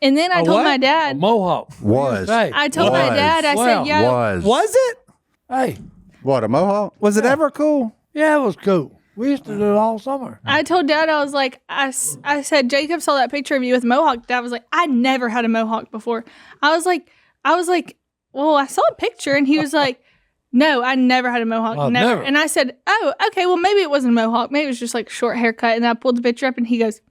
And then I told what? my A dad. mohawk. Was. Hey, I told my Was. dad. I Well, said, "Yeah." Was it? hey, what, a mohawk? Was it ever cool? yeah, it was cool. We used to do it all summer. I told Dad, I was like, I said, Jacob saw that picture of you with mohawk. Dad was like, I never had a mohawk before. I was like, well, I saw a picture, and he was like, no, I never had a mohawk, Oh, never. never. And I said, oh, okay, well, maybe it wasn't a mohawk, maybe it was just like a short haircut. And I pulled the picture up, and he goes,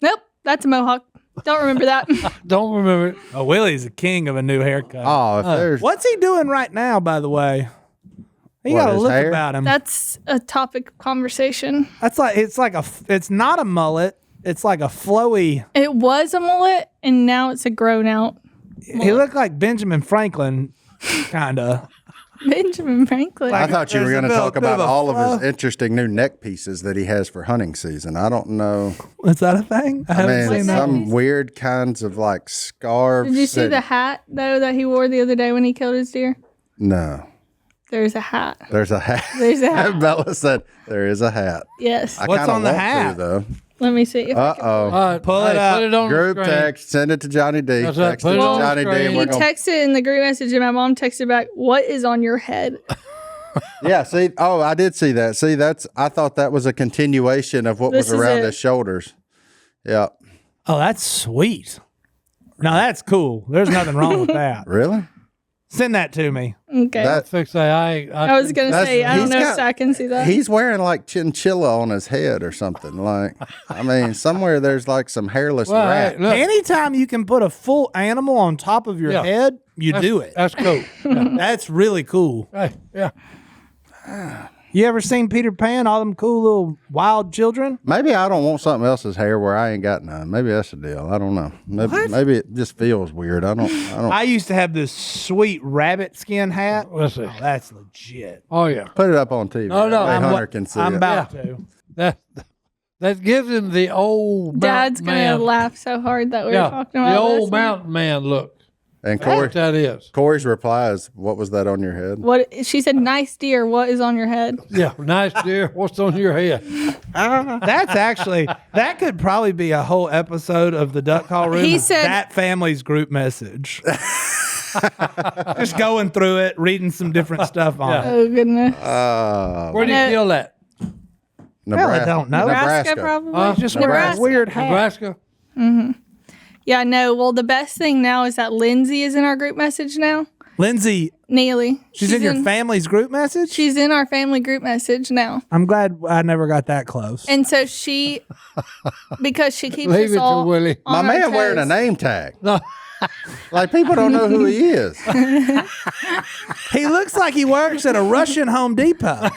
nope, that's a mohawk. Don't remember that. Don't remember it. Oh, Willie's the king of a new haircut. Oh, if there's. What's he doing right now, by the way? You What, got to his look hair? about him. That's a topic of conversation. That's like it's not a mullet. It's like a flowy. It was a mullet, and now it's a grown out He looked like Benjamin Franklin, kind of. Benjamin Franklin. I thought you were There's going a to bit- talk bit about of a all of his flow. interesting new neck pieces that he has for hunting season. I don't know. Is that a thing? I I haven't mean, seen that. some weird kinds of like scarves. Did you see that- the hat, though, that he wore the other day when he killed his deer? No. There's a hat. There's a hat. There's a hat. Bella said there is a hat. Yes. I What's kinda on the want hat? To, though. Let me see. If I can- Uh-oh. All right, Pull it hey, up. Put it on Group the screen. text. Send it to Johnny D. That's right, Text put it it to on the Johnny D. screen. And He we're gonna, texted in the group message, and my mom texted back, "What is on your head?" yeah, see. Oh, I did see that. See, I thought that was a continuation of what This was is around it. his shoulders. Yeah. Oh, that's sweet. Now that's cool. There's nothing wrong with that. Really? Send that to me. Okay. That Fix that. I was gonna That's- say, I don't he's know got- if I can see that. he's wearing like chinchilla on his head or something. Like, I mean, somewhere there's like some hairless Well, rat. hey, look, Anytime you can put a full animal on top of your Yeah. head, you do it. that's cool. Yeah. That's really cool. Hey, yeah. You ever seen Peter Pan? All them cool little wild children. Maybe I don't want something else's hair where I ain't got none. Maybe that's the deal. I don't know. Maybe it just feels weird. I don't. I used to have this sweet rabbit skin hat. Let's see. Oh, that's legit. Oh yeah. Put it up on TV. No, no, That way I'm Hunter can see I'm it. about to. That gives him the old Dad's mountain gonna man. laugh so hard that we were Yeah, talking about the old this. mountain man look. And That's what that is. Corey's reply is, "What was that on your head?" What she said, "Nice deer. What is on your head?" Yeah, nice deer. What's on your head? That's actually that could probably be a whole episode of the Duck Call Room. He is said- that family's group message. Just going through it, reading some different stuff on Yeah. it. Oh goodness. Where do you No. kill that? Nebraska. I don't know. Nebraska, probably. Just Nebraska. weird hat. Nebraska. Yeah, no. Well, the best thing now is that Lindsay is in our group message now. Lindsay, Neely. she's in your family's group message? She's in our family group message now. I'm glad I never got that close. And so she, because she keeps Leave us it to all Willie. My on our man wearing a toes. name tag. No. Like people don't know who he is. He looks like he works at a Russian Home Depot.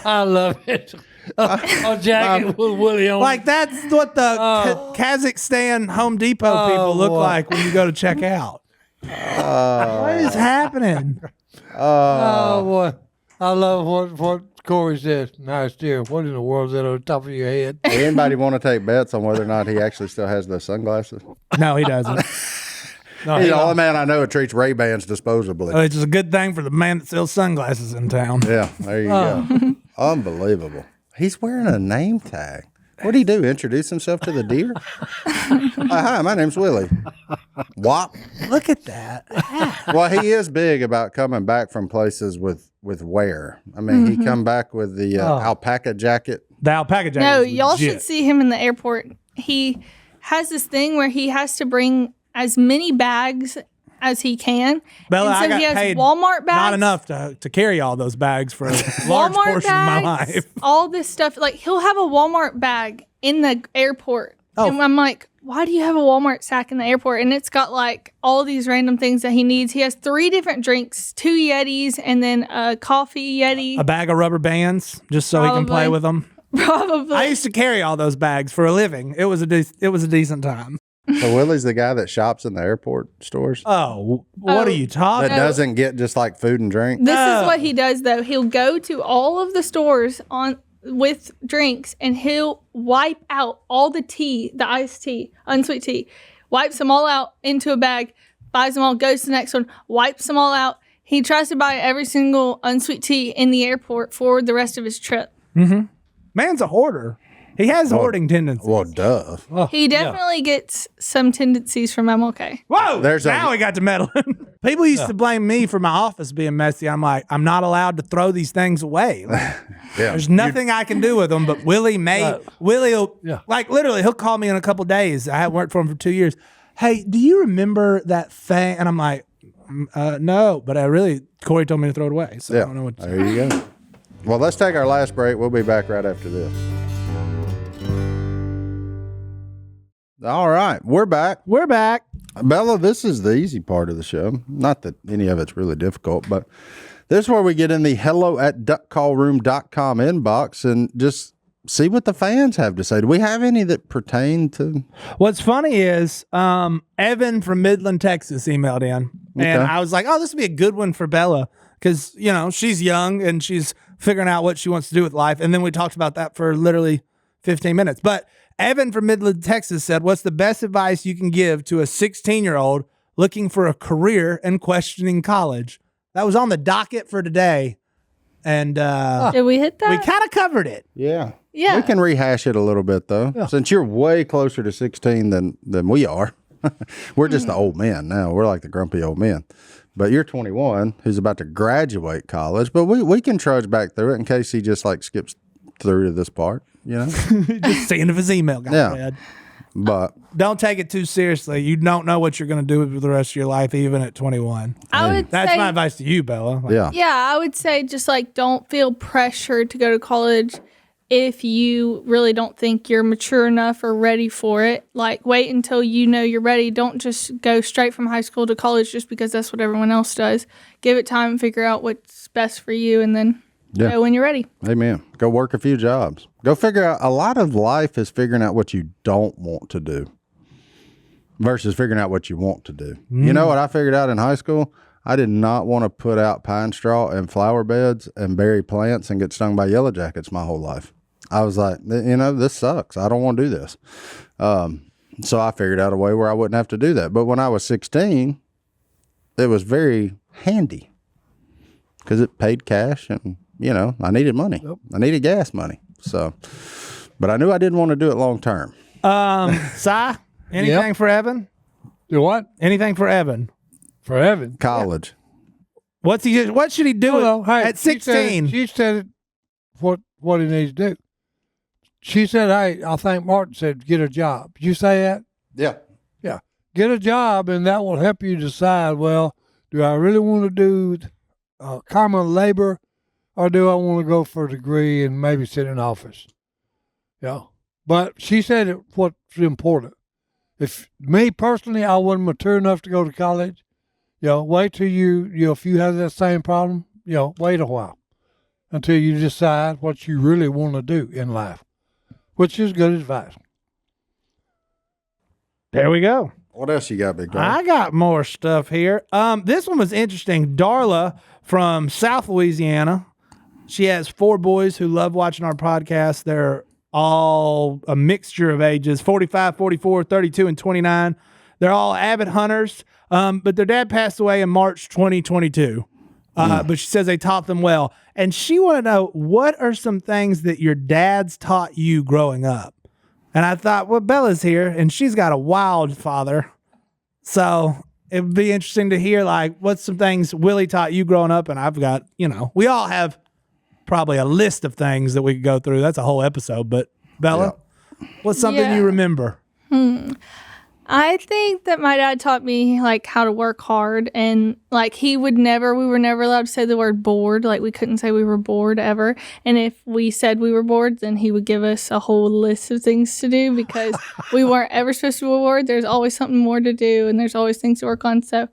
I love it. A jacket with Willie on. Like that's what the Kazakhstan Home Depot people look boy. like when you go to check out. What is happening? oh boy, I love what Korie says. Nice deer. What in the world is that on the top of your head? Anybody want to take bets on whether or not he actually still has those sunglasses? No, he doesn't. No, He's he the only don't. man I know who treats Ray-Bans disposably. Which is a good thing for the man that sells sunglasses in town. Yeah, there you go. Unbelievable. He's wearing a name tag. What did he do? Introduce himself to the deer? Hi, my name's Willie. Wop. Look at that. Well, he is big about coming back from places with wear. I mean, he come back with the alpaca jacket. The alpaca jacket. No, is y'all legit. should see him in the airport. He has this thing where he has to bring as many bags as he can. Bella, and so I got he has paid Walmart bags. not enough to carry all those bags for a large Walmart portion bags, of my life. all this stuff. Like he'll have a Walmart bag in the airport. Oh. And I'm like, why do you have a Walmart sack in the airport? And it's got like all these random things that he needs. He has 3 different drinks, 2 Yetis, and then a coffee Yeti. A bag of rubber bands just so he can play Probably. with them. Probably. I used to carry all those bags for a living. It was a decent time. So Willie's the guy that shops in the airport stores Oh, what are you that talking? doesn't get just like food and drink. This is what he does though. He'll go to all of the stores with drinks and he'll wipe out all the tea, the iced tea, unsweet tea, wipes them all out into a bag, buys them all, goes to the next one, wipes them all out. He tries to buy every single unsweet tea in the airport for the rest of his trip. Man's a hoarder. He has hoarding tendencies. Well, duh. He definitely gets some tendencies from MLK. Whoa! There's now we got to meddling. People used to blame me for my office being messy. I'm like, I'm not allowed to throw these things away. Like, Yeah. there's nothing I can do with them. But Willie will, like literally, he'll call me in a couple days. I haven't worked for him for 2 years. Hey, do you remember that thing? And I'm like, no, but Korie told me to throw it away. So I don't know what to There you go. Well, let's take our last break. We'll be back right after this. All right, we're back. We're back. Bella, this is the easy part of the show. Not that any of it's really difficult, but this is where we get in the hello@duckcallroom.com inbox and just see what the fans have to say. Do we have any that pertain to? What's funny is Evan from Midland, Texas emailed in. And Okay. I was like, oh, this would be a good one for Bella because, she's young and she's figuring out what she wants to do with life. And then we talked about that for literally 15 minutes. But Evan from Midland, Texas said, what's the best advice you can give to a 16-year-old looking for a career and questioning college? That was on the docket for today. And Did we hit that? we kind of covered it. Yeah. Yeah. We can rehash it a little bit, though, since you're way closer to 16 than we are. We're just the old men now. We're like the grumpy old men. But you're 21, who's about to graduate college. But we can trudge back through it in case he just like skips through to this part, Just seeing if his email got Yeah. read. But Don't take it too seriously. You don't know what you're going to do with the rest of your life, even at 21. I would That's say, my advice to you, Bella. Like, yeah. yeah, I would say just like don't feel pressured to go to college if you really don't think you're mature enough or ready for it. Like wait until you know you're ready. Don't just go straight from high school to college just because that's what everyone else does. Give it time and figure out what's best for you and then go when you're ready. Amen. Go work a few jobs. Go figure out. A lot of life is figuring out what you don't want to do versus figuring out what you want to do. You know what I figured out in high school? I did not want to put out pine straw and flower beds and bury plants and get stung by yellow jackets my whole life. I was like, this sucks. I don't want to do this. So I figured out a way where I wouldn't have to do that. But when I was 16, it was very handy because it paid cash and, I needed money. Yep. I needed gas money. So, but I knew I didn't want to do it long term. Si, anything for Evan? Do what? Anything for Evan? For Evan. College. What should he do at 16? She said what he needs to do. She said, hey, I think Martin said, get a job. Did you say that? Yeah. Yeah. Get a job, and that will help you decide, well, do I really want to do common labor, or do I want to go for a degree and maybe sit in office? Yeah. But she said what's important. If me personally, I wasn't mature enough to go to college, wait till if you have that same problem, wait a while until you decide what you really want to do in life, which is good advice. There we go. What else you got, big guy? I got more stuff here. This one was interesting. Darla from South Louisiana. She has 4 boys who love watching our podcast. They're all a mixture of ages, 45, 44, 32, and 29. They're all avid hunters, but their dad passed away in March 2022. But she says they taught them well. And she wanted to know, what are some things that your dad's taught you growing up? And I thought, well, Bella's here, and she's got a wild father. So it would be interesting to hear, like, what's some things Willie taught you growing up? And I've got, we all have probably a list of things that we could go through. That's a whole episode. But Bella, what's something you remember? I think that my dad taught me like how to work hard, and like we were never allowed to say the word bored. Like we couldn't say we were bored ever. And if we said we were bored, then he would give us a whole list of things to do because we weren't ever supposed to be bored. There's always something more to do, and there's always things to work on. So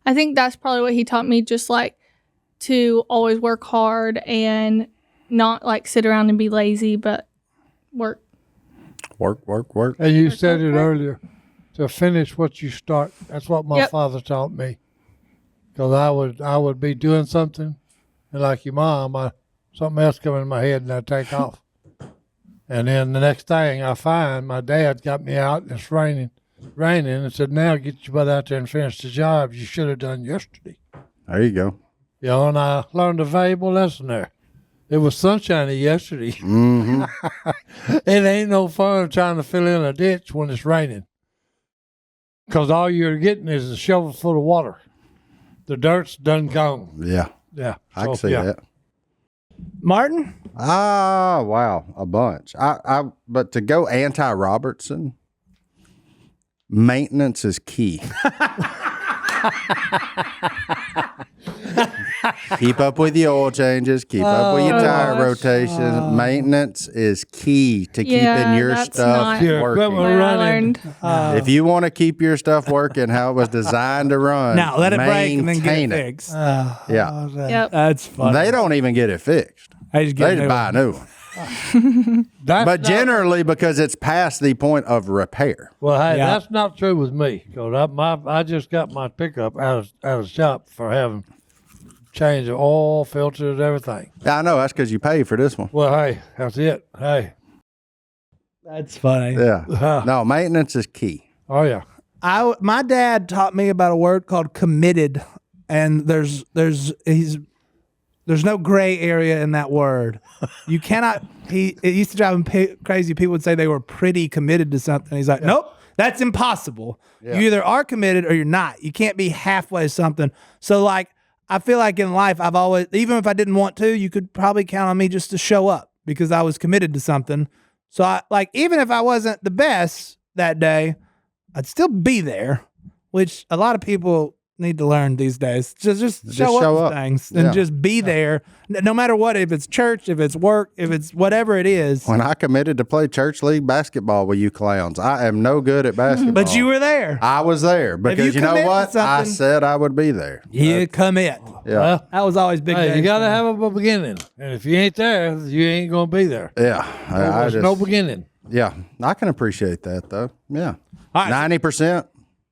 I think that's probably what he taught me, just like to always work hard and not like sit around and be lazy, but work. Work. And you said it earlier. To finish what you start. That's what my father taught me. Because I would be doing something, and like your mom, something else come in my head, and I'd take off. And then the next thing I find, my dad got me out, and it's raining, and said, now get your butt out there and finish the job you should have done yesterday. There you go. And I learned a valuable lesson there. It was sunshiny yesterday. Mm-hmm. It ain't no fun trying to fill in a ditch when it's raining. Because all you're getting is a shovel full of water. The dirt's done gone. Yeah. Yeah. I can see that. Martin? Wow. A bunch. But to go anti-Robertson, maintenance is key. Keep up with the oil changes. Keep up with your tire rotations. Maintenance is key to keeping your stuff working. Running. If you want to keep your stuff working how it was designed to run, Now let it break and then get it maintain fixed. Yeah. That's funny. They don't even get it fixed. They just buy a new one. But generally, because it's past the point of repair. Well, hey, that's not true with me. Because I just got my pickup out of shop for having change of oil, filters, everything. Yeah, I know. That's because you paid for this one. Well, hey, that's it. Hey. That's funny. Yeah. No, maintenance is key. Oh, yeah. My dad taught me about a word called committed, and there's no gray area in that word. You cannot. It used to drive him crazy. People would say they were pretty committed to something. He's like, nope, that's impossible. Yeah. You either are committed or you're not. You can't be halfway to something. So like, I feel like in life, I've always, even if I didn't want to, you could probably count on me just to show up because I was committed to something. So even if I wasn't the best that day, I'd still be there, which a lot of people need to learn these days. Just show up things and just be there, no matter what. If it's church, if it's work, if it's whatever it is. When I committed to play church league basketball with you clowns, I am no good at basketball. But you were there. I was there because you know what? I said I would be there. You commit. Yeah, well, that was always big. Hey, you got to have a beginning, and if you ain't there, you ain't gonna be there. Yeah, there's no beginning. Yeah, I can appreciate that though. Yeah, 90%.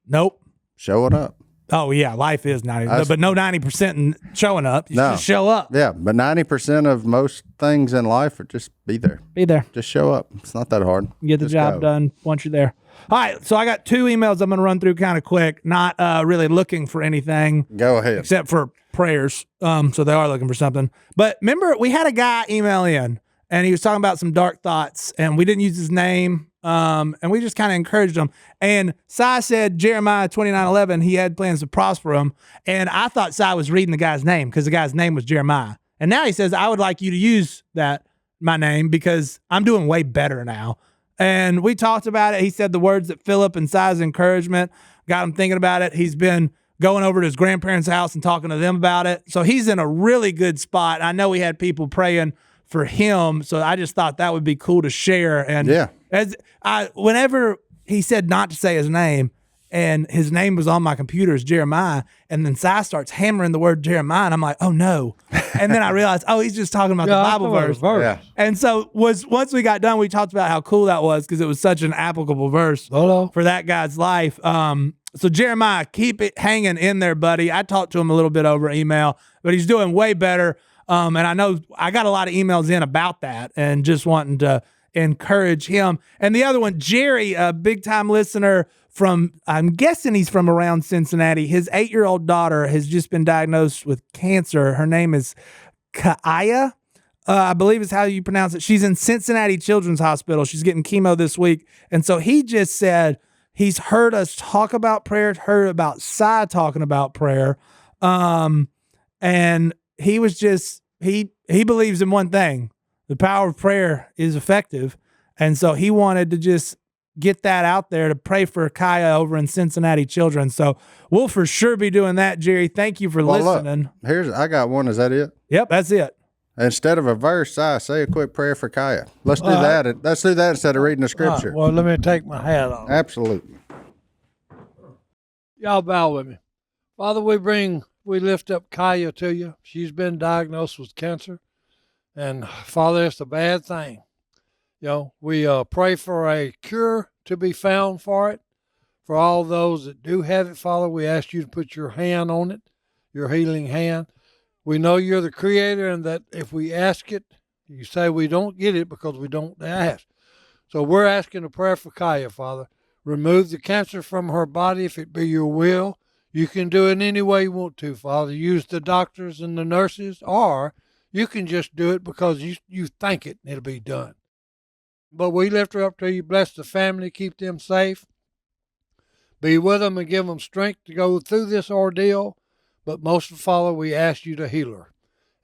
Nope. Showing up. Oh, yeah, life is 90%, but no 90% in showing up. You just show up. Yeah, but 90% of most things in life are just be there. Be there. Just show up. It's not that hard. You get the job done once you're there. All right, so I got 2 emails I'm going to run through kind of quick, not really looking for anything. Go ahead. Except for prayers, so they are looking for something. But remember, we had a guy email in, and he was talking about some dark thoughts, and we didn't use his name. And we just kind of encouraged him. And Si said Jeremiah 29:11, he had plans to prosper him. And I thought Si was reading the guy's name because the guy's name was Jeremiah. And now he says, I would like you to use my name because I'm doing way better now. And we talked about it. He said the words that Phillip and Si's encouragement got him thinking about it. He's been going over to his grandparents' house and talking to them about it. So he's in a really good spot. I know we had people praying for him. So I just thought that would be cool to share. And whenever he said not to say his name, and his name was on my computer as Jeremiah, and then Si starts hammering the word Jeremiah, and I'm like, oh no. And then I realized, he's just talking about the Bible verse. Yeah. And so once we got done, we talked about how cool that was because it was such an applicable verse for that guy's life. So Jeremiah, keep it hanging in there, buddy. I talked to him a little bit over email, but he's doing way better. And I know I got a lot of emails in about that and just wanting to encourage him. And the other one, Jerry, a big time listener I'm guessing he's from around Cincinnati. His 8-year-old daughter has just been diagnosed with cancer. Her name is Kaya. I believe is how you pronounce it. She's in Cincinnati Children's Hospital. She's getting chemo this week. And so he just said he's heard us talk about prayer, heard about Si talking about prayer. And he was just, he believes in one thing. The power of prayer is effective. And so he wanted to just get that out there to pray for Kaya over in Cincinnati Children. So we'll for sure be doing that, Jerry. Thank you for listening. Look, I got one. Is that it? Yep, that's it. Instead of a verse, I say a quick prayer for Kaya. Let's do that. Let's do that instead of reading the scripture. Right, well, let me take my hat off. Absolutely. Y'all bow with me. Father, we lift up Kaya to you. She's been diagnosed with cancer. And Father, it's a bad thing. We pray for a cure to be found for it. For all those that do have it, Father, we ask you to put your hand on it, your healing hand. We know you're the creator and that if we ask it, you say we don't get it because we don't ask. So we're asking a prayer for Kaya, Father. Remove the cancer from her body if it be your will. You can do it any way you want to, Father. Use the doctors and the nurses, or you can just do it because you think it and it'll be done. But we lift her up to you. Bless the family. Keep them safe. Be with them and give them strength to go through this ordeal. But most of all, we ask you to heal her.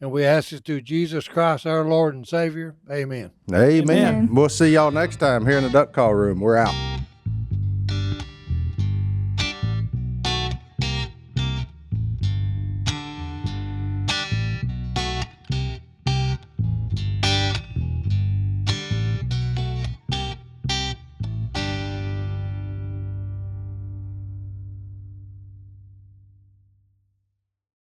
And we ask it through Jesus Christ, our Lord and Savior. Amen. Amen. We'll see y'all next time here in the Duck Call Room. We're out.